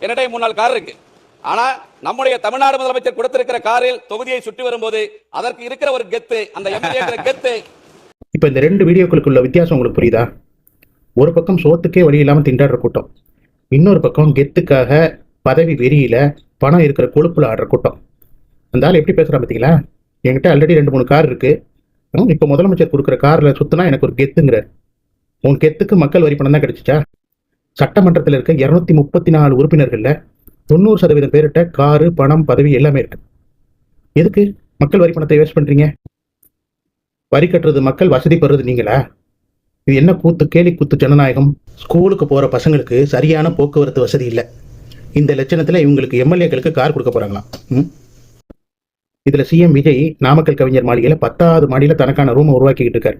என்னிடையே 3 4 car இருக்கு. ஆனா நம்முடைய தமிழ்நாடு முதலமைச்சர் கொடுத்திருக்கிற காரில் தொகுதியை சுற்றி வரும்போது அதற்கு இருக்கிற ஒரு கெத்து, அந்த எம்எல்ஏ கெத்து. இப்ப இந்த 2 வீடியோக்களுக்குள்ள வித்தியாசம் உங்களுக்கு புரியுதா? ஒரு பக்கம் சோத்துக்கே வழி இல்லாம திண்டாடுற கூட்டம், இன்னொரு பக்கம் கெத்துக்காக பதவி வெறியில பணம் இருக்கிற கொழுப்புல ஆடுற கூட்டம். அந்த ஆள் எப்படி பேசுறான் பார்த்தீங்களா? என்கிட்ட ஆல்ரெடி 2 3 கார் இருக்கு, இப்ப முதலமைச்சர் கொடுக்குற கார்ல சுத்தினா எனக்கு ஒரு கெத்துங்கிறார். உன் கெத்துக்கு மக்கள் வரி பணம் தான் கிடைச்சிச்சா? சட்டமன்றத்தில் இருக்க 234 உறுப்பினர்கள்ல 90% பேர்கிட்ட காரு, பணம், பதவி எல்லாமே இருக்கு. எதுக்கு மக்கள் வரி பணத்தை வேஸ்ட் பண்றீங்க? வரி கட்டுறது மக்கள், வசதி பெறுறது நீங்களா? இது என்ன கூத்து, கேலி கூத்து ஜனநாயகம்? ஸ்கூலுக்கு போற பசங்களுக்கு சரியான போக்குவரத்து வசதி இல்லை, இந்த லட்சணத்துல இவங்களுக்கு எம்எல்ஏக்களுக்கு கார் கொடுக்க போறாங்களாம். இதுல சிஎம் விஜய் நாமக்கல் கவிஞர் மாளிகையில 10வது மாடியில தனக்கான ரூமை உருவாக்கிக்கிட்டு இருக்காரு.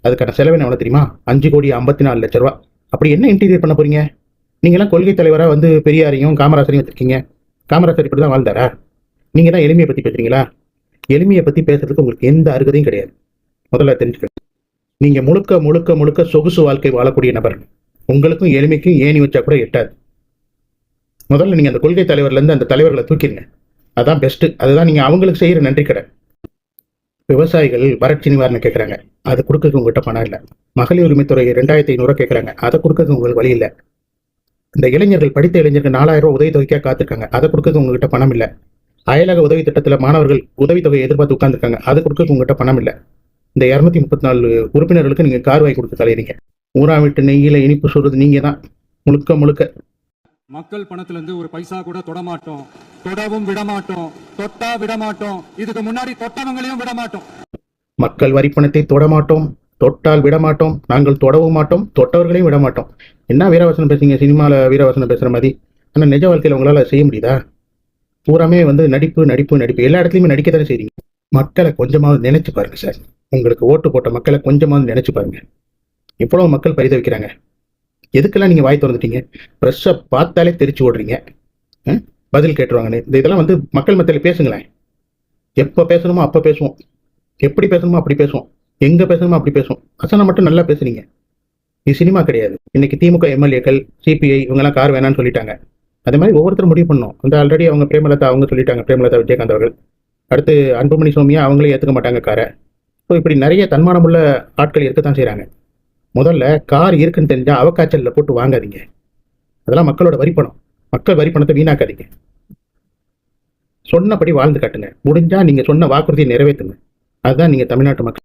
அதுக்கான செலவு என்ன தெரியுமா? 5,54,00,000 ரூபா. அப்படி என்ன இன்டீரியர் பண்ண போறீங்க? நீங்களாம் கொள்கை தலைவரா வந்து பெரியாரையும் காமராசரையும் வச்சிருக்கீங்க. காமராசர் இப்படி தான் வாழ்ந்தாரா? நீங்க தான் எளிமையை பத்தி பேசுறீங்களா? எளிமையை பத்தி பேசுறதுக்கு உங்களுக்கு எந்த அருகதையும் கிடையாது. முதல்ல தெரிஞ்சுக்க, நீங்க முழுக்க முழுக்க முழுக்க சொகுசு வாழ்க்கை வாழக்கூடிய நபர். உங்களுக்கும் எளிமைக்கும் ஏணி வச்சா கூட எட்டாது. முதல்ல நீங்க அந்த கொள்கை தலைவர்ல இருந்து அந்த தலைவர்களை தூக்கிடுங்க, அதான் பெஸ்ட். அதுதான் நீங்க அவங்களுக்கு செய்யற நன்றி கடை. விவசாயிகள் வறட்சி நிவாரணம் கேட்கறாங்க, அதை கொடுக்கறதுக்கு உங்ககிட்ட பணம் இல்லை. மகளிர் உரிமைத்துறை 2,500 கேட்கறாங்க, அதை கொடுக்கறதுக்கு உங்களுக்கு வழி இல்லை. இந்த இளைஞர்கள், படித்த இளைஞர்கள் 4,000 ரூபாய் உதவித்தொகைக்காக காத்திருக்காங்க, அதை கொடுக்கறதுக்கு உங்ககிட்ட பணம் இல்லை. அயலக உதவி திட்டத்தில் மாணவர்கள் உதவித்தொகையை எதிர்பார்த்து உட்கார்ந்துருக்காங்க, அதை கொடுக்கறதுக்கு உங்ககிட்ட பணம் இல்லை. இந்த 234 உறுப்பினர்களுக்கு நீங்க கார் வாங்கி கொடுத்து தலையிறீங்க. ஊரா வீட்டு நெய்யில இனிப்பு சொல்றது நீங்க தான் முழுக்க முழுக்க. மக்கள் பணத்துல இருந்து ஒரு பைசா கூட தொடமாட்டோம், தொடவும் விடமாட்டோம், தொட்டா விடமாட்டோம், இதுக்கு முன்னாடி தொட்டவங்களையும் விடமாட்டோம். மக்கள் வரிப்பணத்தை தொடமாட்டோம், தொட்டால் விடமாட்டோம், நாங்கள் தொடவும் மாட்டோம், தொட்டவர்களையும் விடமாட்டோம். என்ன வீரவசனம் பேசுறீங்க? சினிமாவில் வீரவசனம் பேசுற மாதிரி. ஆனால் நிஜ வாழ்க்கையில் உங்களால் செய்ய முடியுதா? பூராமே வந்து நடிப்பு நடிப்பு நடிப்பு, எல்லா இடத்துலையுமே நடிக்கத்தானே செய்றீங்க. மக்களை கொஞ்சமாவது நினைச்சு பாருங்க சார். உங்களுக்கு ஓட்டு போட்ட மக்களை கொஞ்சமாவது நினைச்சு பாருங்க. எவ்வளவு மக்கள் பரிதவிக்கிறாங்க. எதுக்கெல்லாம் நீங்க வாய் திறந்துட்டீங்க? ப்ரெஷ்ஷை பார்த்தாலே தெரிச்சு ஓடுறீங்க, பதில் கேட்டுருவாங்கன்னு. இதெல்லாம் வந்து மக்கள் மத்தியில் பேசுங்களேன். எப்போ பேசணுமோ அப்போ பேசுவோம், எப்படி பேசணுமோ அப்படி பேசுவோம், எங்க பேசணுமோ அப்படி பேசுவோம். வசனம் மட்டும் நல்லா பேசுறீங்க. இது சினிமா கிடையாது. இன்னைக்கு திமுக எம்எல்ஏக்கள், சிபிஐ இவங்கெல்லாம் கார் வேணான்னு சொல்லிட்டாங்க. அதே மாதிரி ஒவ்வொருத்தரும் முடிவு பண்ணோம். அந்த ஆல்ரெடி அவங்க பிரேமலதா அவங்க சொல்லிட்டாங்க, பிரேமலதா விஜயகாந்த் அவர்கள். அடுத்து அன்புமணி சோமியா அவங்களே ஏற்றுக்க மாட்டாங்க காரை. ஸோ இப்படி நிறைய தன்மானமுள்ள ஆட்கள் இருக்கத்தான் செய்கிறாங்க. முதல்ல கார் இருக்குன்னு தெரிஞ்சா அவக்காய்ச்சலில் போட்டு வாங்காதீங்க. அதெல்லாம் மக்களோட வரிப்பணம். மக்கள் வரிப்பணத்தை வீணாக்காதீங்க. சொன்னபடி வாழ்ந்து காட்டுங்க. முடிஞ்சா நீங்க சொன்ன வாக்குறுதியை நிறைவேற்றுங்க. அதுதான் நீங்க தமிழ்நாட்டு மக்கள்.